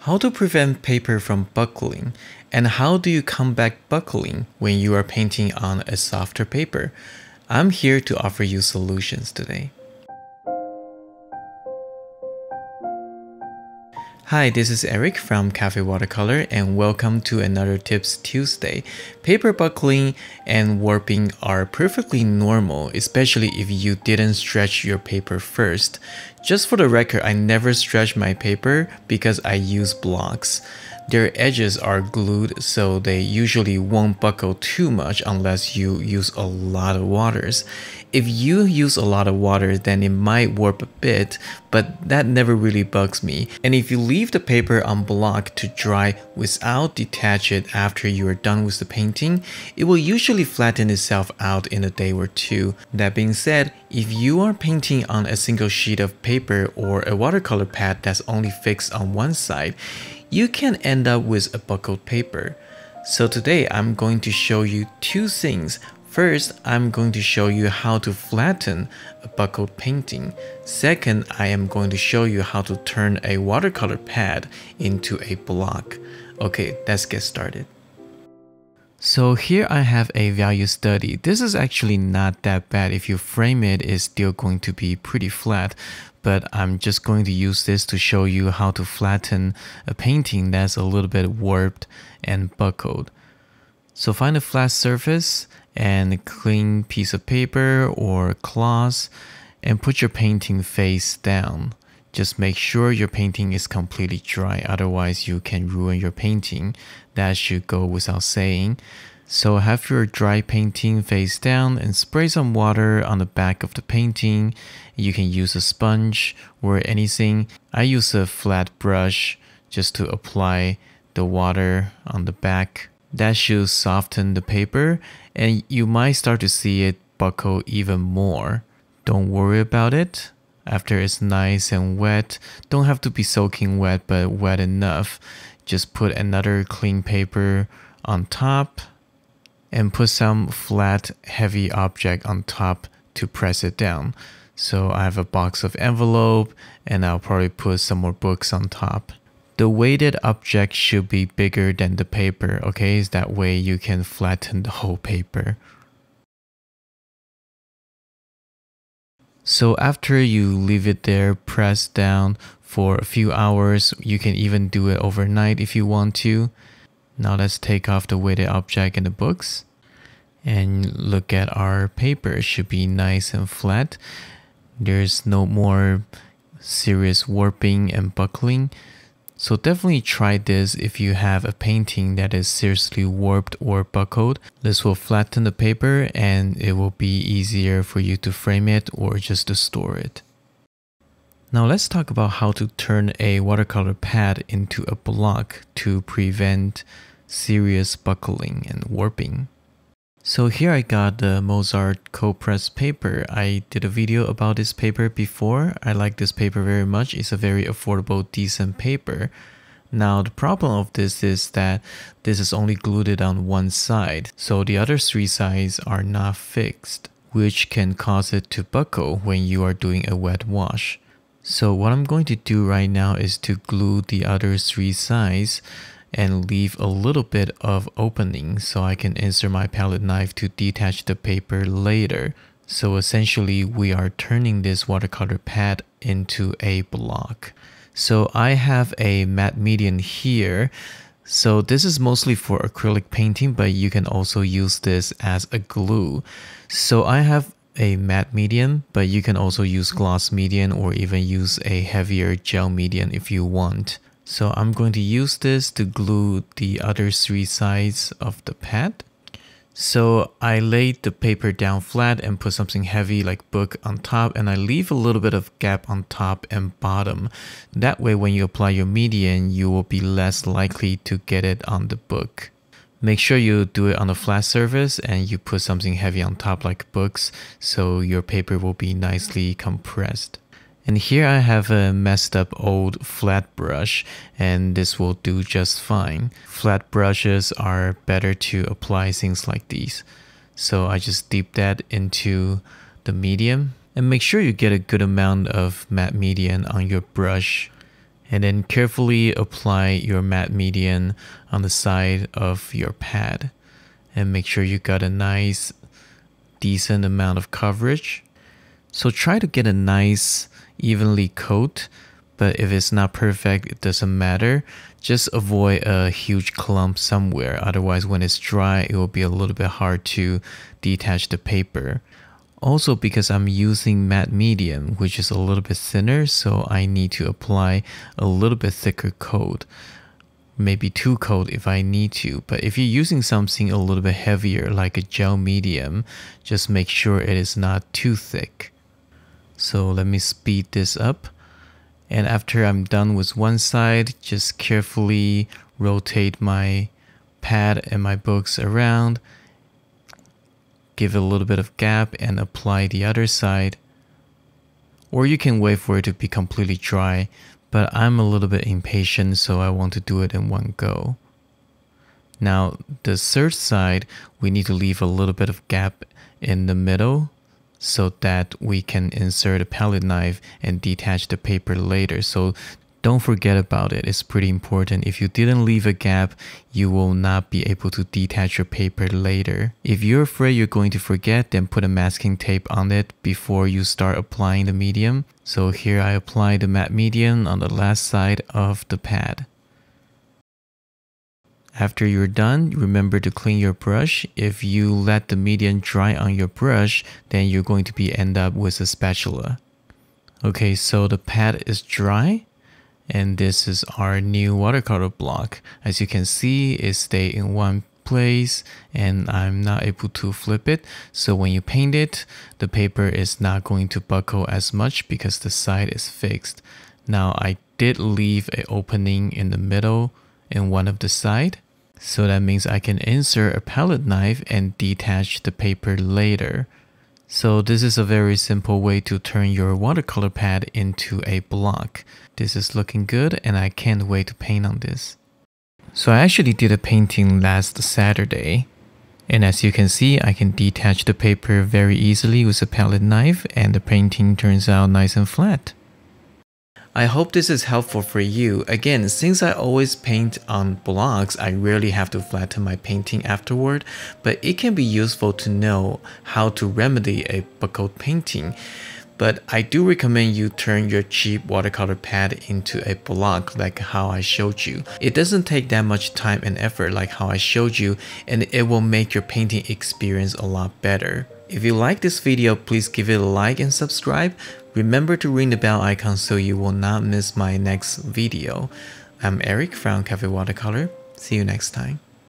How to prevent paper from buckling, and how do you combat buckling when you are painting on a softer paper? I'm here to offer you solutions today. Hi, this is Eric from Cafe Watercolor and welcome to another Tips Tuesday. Paper buckling and warping are perfectly normal, especially if you didn't stretch your paper first. Just for the record, I never stretch my paper because I use blocks. Their edges are glued, so they usually won't buckle too much unless you use a lot of waters. If you use a lot of water, then it might warp a bit, but that never really bugs me. And if you leave the paper on block to dry without detach it after you are done with the painting, it will usually flatten itself out in a day or two. That being said, if you are painting on a single sheet of paper or a watercolor pad that's only fixed on one side, you can end up with a buckled paper. So today I'm going to show you two things. First, I'm going to show you how to flatten a buckled painting. Second, I am going to show you how to turn a watercolor pad into a block. Okay, let's get started. So here I have a value study. This is actually not that bad. If you frame it, it's still going to be pretty flat. But I'm just going to use this to show you how to flatten a painting that's a little bit warped and buckled. So find a flat surface and a clean piece of paper or cloth and put your painting face down. Just make sure your painting is completely dry, otherwise you can ruin your painting. That should go without saying. So have your dry painting face down and spray some water on the back of the painting. You can use a sponge or anything. I use a flat brush just to apply the water on the back. That should soften the paper and you might start to see it buckle even more. Don't worry about it. After it's nice and wet, don't have to be soaking wet, but wet enough. Just put another clean paper on top and put some flat, heavy object on top to press it down. So I have a box of envelope and I'll probably put some more books on top. The weighted object should be bigger than the paper, okay? That way you can flatten the whole paper. So after you leave it there, press down for a few hours. You can even do it overnight if you want to. Now let's take off the weighted object in the books and look at our paper. It should be nice and flat. There's no more serious warping and buckling. So definitely try this if you have a painting that is seriously warped or buckled. This will flatten the paper and it will be easier for you to frame it or just to store it. Now let's talk about how to turn a watercolor pad into a block to prevent serious buckling and warping. So here I got the Mozart cold press paper. I did a video about this paper before. I like this paper very much. It's a very affordable, decent paper. Now the problem of this is that this is only glued on one side, so the other three sides are not fixed, which can cause it to buckle when you are doing a wet wash. So what I'm going to do right now is to glue the other three sides and leave a little bit of opening so I can insert my palette knife to detach the paper later. So essentially we are turning this watercolor pad into a block. So I have a matte medium here. So this is mostly for acrylic painting, but you can also use this as a glue. So I have a matte medium, but you can also use gloss medium or even use a heavier gel medium if you want. So I'm going to use this to glue the other three sides of the pad. So I laid the paper down flat and put something heavy like book on top, and I leave a little bit of gap on top and bottom. That way when you apply your medium, you will be less likely to get it on the book. Make sure you do it on a flat surface and you put something heavy on top like books so your paper will be nicely compressed. And here I have a messed up old flat brush and this will do just fine. Flat brushes are better to apply things like these. So I just dip that into the medium and make sure you get a good amount of matte medium on your brush And then carefully apply your matte medium on the side of your pad. And make sure you got a nice, decent amount of coverage. So try to get a nice, evenly coat. But if it's not perfect, it doesn't matter. Just avoid a huge clump somewhere. Otherwise, when it's dry, it will be a little bit hard to detach the paper. Also, because I'm using matte medium, which is a little bit thinner, so I need to apply a little bit thicker coat. Maybe 2 coat if I need to. But if you're using something a little bit heavier, like a gel medium, just make sure it is not too thick. So let me speed this up. And after I'm done with one side, just carefully rotate my pad and my books around. Give it a little bit of gap and apply the other side. Or you can wait for it to be completely dry, but I'm a little bit impatient, so I want to do it in one go. Now, the third side, we need to leave a little bit of gap in the middle, so that we can insert a palette knife and detach the paper later. So don't forget about it. It's pretty important. If you didn't leave a gap, you will not be able to detach your paper later. If you're afraid you're going to forget, then put a masking tape on it before you start applying the medium. So here I apply the matte medium on the last side of the pad. After you're done, remember to clean your brush. If you let the medium dry on your brush, then you're going to end up with a spatula. Okay, so the pad is dry, and this is our new watercolor block. As you can see, it stays in one place, and I'm not able to flip it. So when you paint it, the paper is not going to buckle as much because the side is fixed. Now, I did leave an opening in the middle in one of the side. So that means I can insert a palette knife and detach the paper later. So this is a very simple way to turn your watercolor pad into a block. This is looking good and I can't wait to paint on this. So I actually did a painting last Saturday. And as you can see, I can detach the paper very easily with a palette knife and the painting turns out nice and flat. I hope this is helpful for you. Again, since I always paint on blocks, I rarely have to flatten my painting afterward, but it can be useful to know how to remedy a buckled painting. But I do recommend you turn your cheap watercolor pad into a block like how I showed you. It doesn't take that much time and effort like how I showed you, and it will make your painting experience a lot better. If you like this video, please give it a like and subscribe. Remember to ring the bell icon so you will not miss my next video. I'm Eric from Cafe Watercolor. See you next time.